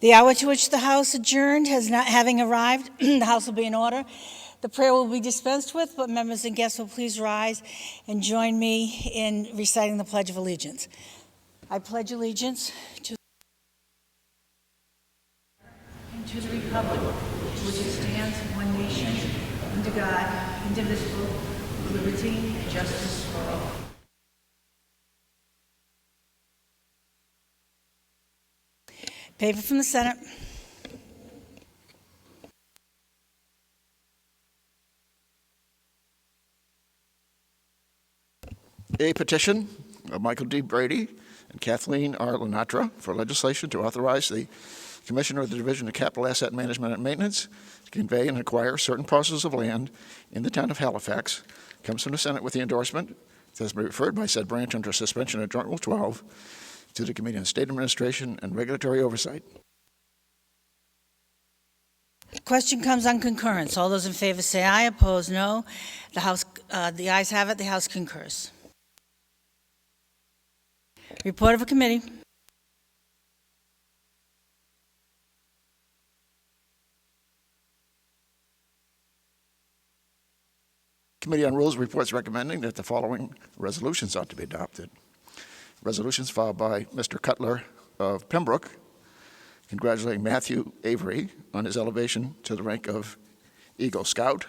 The hour to which the House adjourned has not having arrived, the House will be in order. The prayer will be dispensed with, but members and guests will please rise and join me in reciting the Pledge of Allegiance. I pledge allegiance to the Republic, which stands one nation, under God, indivisible, with liberty and justice for all. Paper from the Senate. A petition of Michael D. Brady and Kathleen R. Lenatra for legislation to authorize the Commissioner of the Division of Capital Asset Management and Maintenance to convey and acquire certain parcels of land in the town of Halifax comes from the Senate with the endorsement that has been referred by said branch under suspension of Joint Rule 12 to the Committee on State Administration and Regulatory Oversight. Question comes on concurrence. All those in favor say aye. Opposed, no. The ayes have it. The House concurs. Report of a committee. Committee on Rules reports recommending that the following resolutions ought to be adopted. Resolutions filed by Mr. Cutler of Pembroke, congratulating Matthew Avery on his elevation to the rank of Eagle Scout,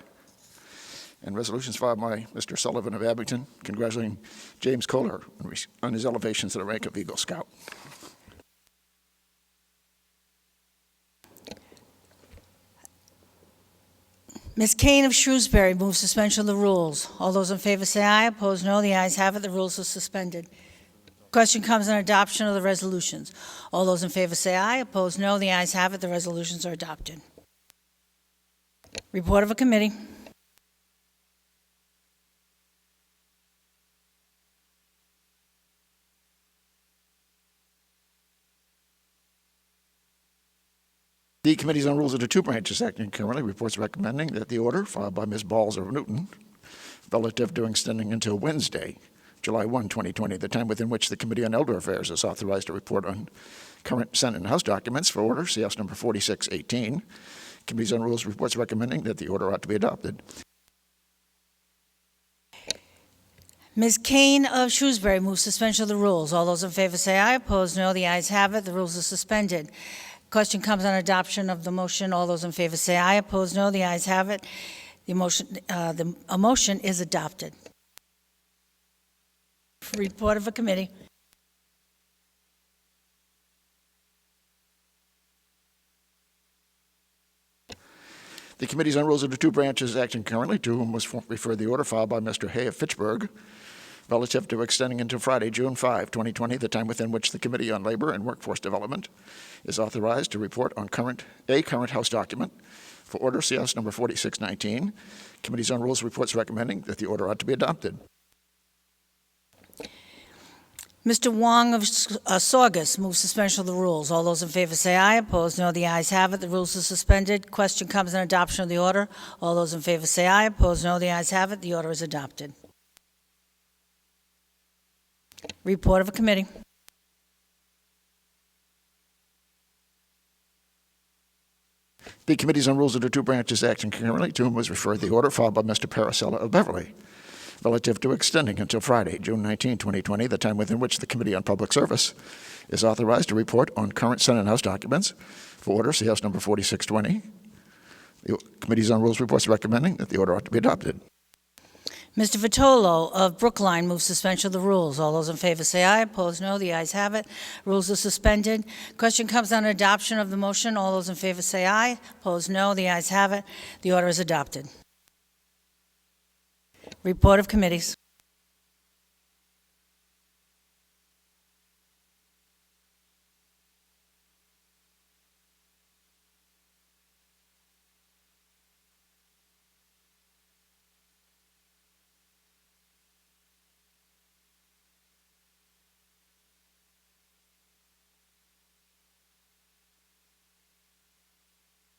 and resolutions filed by Mr. Sullivan of Abington, congratulating James Kohler on his elevation to the rank of Eagle Scout. Ms. Kane of Shrewsbury moves suspension of the rules. All those in favor say aye. Opposed, no. The ayes have it. The rules are suspended. Question comes on adoption of the resolutions. All those in favor say aye. Opposed, no. The ayes have it. The resolutions are adopted. Report of a committee. The Committees on Rules of the two branches acting currently reports recommending that the order filed by Ms. Balls of Newton relative to extending until Wednesday, July 1, 2020, the time within which the Committee on Elder Affairs is authorized to report on current Senate and House documents for order, CS number 4618. Committees on Rules reports recommending that the order ought to be adopted. Ms. Kane of Shrewsbury moves suspension of the rules. All those in favor say aye. Opposed, no. The ayes have it. The rules are suspended. Question comes on adoption of the motion. All those in favor say aye. Opposed, no. The ayes have it. The motion is adopted. Report of a committee. The Committees on Rules of the two branches acting currently, to whom was referred the order filed by Mr. Hay of Fitchburg relative to extending until Friday, June 5, 2020, the time within which the Committee on Labor and Workforce Development is authorized to report on current House document for order CS number 4619. Committees on Rules reports recommending that the order ought to be adopted. Mr. Wong of Saugus moves suspension of the rules. All those in favor say aye. Opposed, no. The ayes have it. The rules are suspended. Question comes on adoption of the order. All those in favor say aye. Opposed, no. The ayes have it. The order is adopted. Report of a committee. The Committees on Rules of the two branches acting concurrently, to whom was referred the order filed by Mr. Paracella of Beverly relative to extending until Friday, June 19, 2020, the time within which the Committee on Public Service is authorized to report on current Senate and House documents for order CS number 4620. The Committees on Rules reports recommending that the order ought to be adopted. Mr. Vitolo of Brookline moves suspension of the rules. All those in favor say aye. Opposed, no. The ayes have it. Rules are suspended. Question comes on adoption of the motion. All those in favor say aye. Opposed, no. The ayes have it. The order is adopted. Report of committees.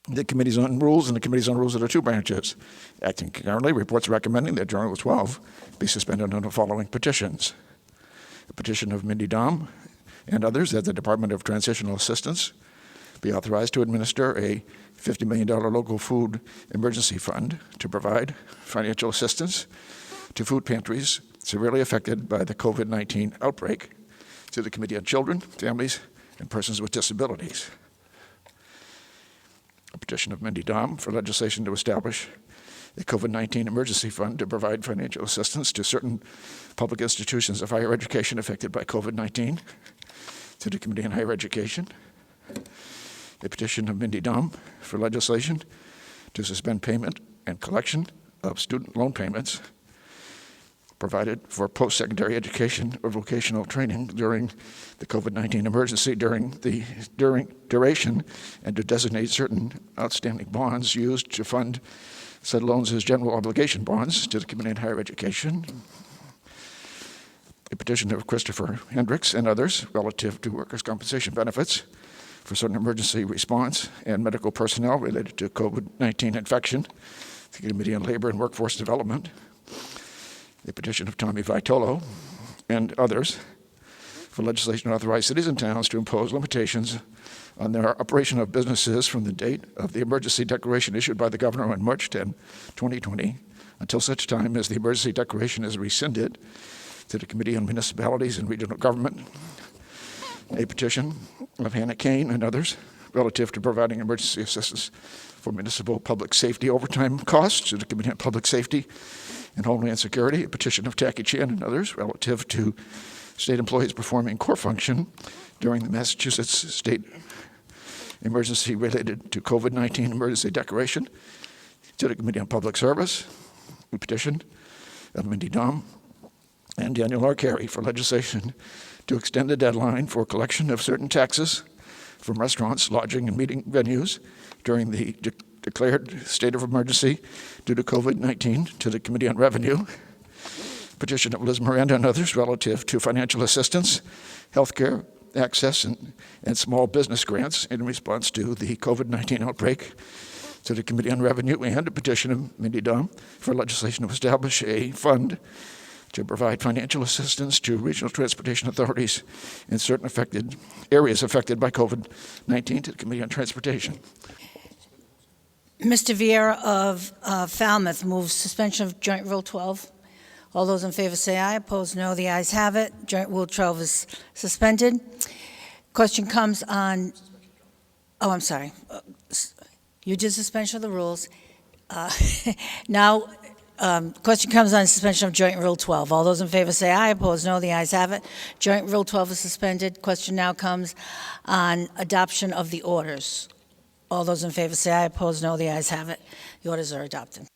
The Committees on Rules and the Committees on Rules of the two branches acting concurrently reports recommending that Journal 12 be suspended under the following petitions. A petition of Mindy Dom and others at the Department of Transitional Assistance be authorized to administer a $50 million local food emergency fund to provide financial assistance to food pantries severely affected by the COVID-19 outbreak, to the Committee on Children, Families, and Persons with Disabilities. A petition of Mindy Dahm for legislation to establish a COVID-19 emergency fund to provide financial assistance to certain public institutions of higher education affected by COVID-19, to the Committee on Higher Education. A petition of Mindy Dahm for legislation to suspend payment and collection of student loan payments provided for post-secondary education or vocational training during the COVID-19 emergency during duration, and to designate certain outstanding bonds used to fund said loans as general obligation bonds, to the Committee on Higher Education. A petition of Christopher Hendricks and others relative to workers' compensation benefits for certain emergency response and medical personnel related to COVID-19 infection, to the Committee on Labor and Workforce Development. A petition of Tommy Vitolo and others for legislation to authorize cities and towns to impose limitations on their operation of businesses from the date of the emergency declaration issued by the governor on March 10, 2020, until such time as the emergency declaration is rescinded, to the Committee on Municipalities and Regional Government. A petition of Hannah Kane and others relative to providing emergency assistance for municipal public safety overtime costs, to the Committee on Public Safety and Homeland Security. A petition of Tacky Chan and others relative to state employees performing core function during the Massachusetts state emergency related to COVID-19 emergency declaration, to the Committee on Public Service. A petition of Mindy Dahm and Daniel R. Carey for legislation to extend the deadline for collection of certain taxes from restaurants, lodging, and meeting venues during the declared state of emergency due to COVID-19, to the Committee on Revenue. Petition of Liz Miranda and others relative to financial assistance, healthcare access, and small business grants in response to the COVID-19 outbreak, to the Committee on Revenue. And a petition of Mindy Dahm for legislation to establish a fund to provide financial assistance to regional transportation authorities in certain areas affected by COVID-19, to the Committee on Transportation. Mr. Vieira of Falmouth moves suspension of Joint Rule 12. All those in favor say aye. Opposed, no. The ayes have it. Joint Rule 12 is suspended. Question comes on, I'm sorry. You did suspension of the rules. Now, question comes on suspension of Joint Rule 12. All those in favor say aye. Opposed, no. The ayes have it. Joint Rule 12 is suspended. Question now comes on adoption of the orders. All those in favor say aye. Opposed, no. The ayes have it. The orders are adopted.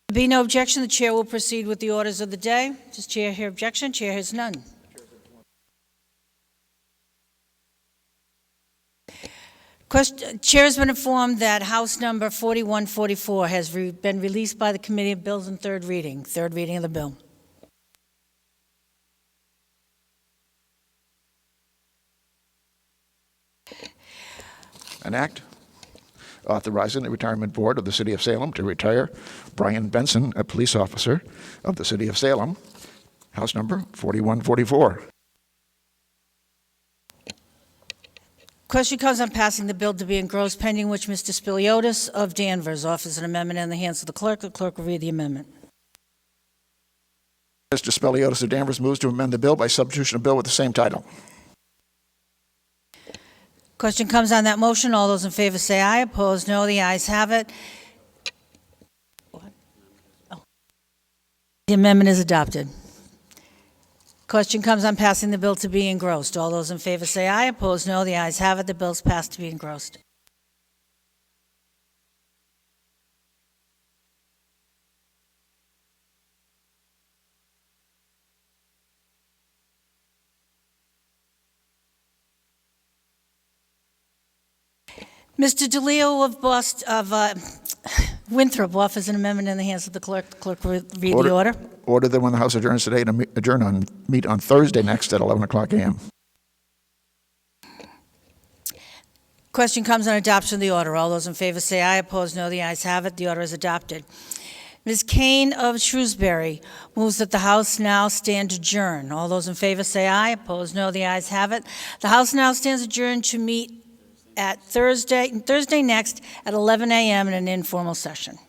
There be no objection, the chair will proceed with the orders of the day. Does chair hear objection? Chair hears none. Chair has been informed that House number 4144 has been released by the Committee of Bills in third reading of the bill. An act authorizing the retirement board of the City of Salem to retire Brian Benson, a police officer of the City of Salem, House number 4144. Question comes on passing the bill to be engrossed, pending which Mr. Spiliotis of Danvers offers an amendment in the hands of the clerk. The clerk will read the amendment. Mr. Spiliotis of Danvers moves to amend the bill by substitution of bill with the same title. Question comes on that motion. All those in favor say aye. Opposed, no. The ayes have it. The amendment is adopted. Question comes on passing the bill to be engrossed. All those in favor say aye. Opposed, no. The ayes have it. The bill is passed to be engrossed. Mr. DeLeo of Winthrop offers an amendment in the hands of the clerk. The clerk will read the order. Order that when the House adjourns today to meet on Thursday next at 11 o'clock a.m. Question comes on adoption of the order. All those in favor say aye. Opposed, no. The ayes have it. The order is adopted. Ms. Kane of Shrewsbury moves that the House now stand adjourned. All those in favor say aye. Opposed, no. The ayes have it. The House now stands adjourned to meet at Thursday next at 11 a.m. in an informal session.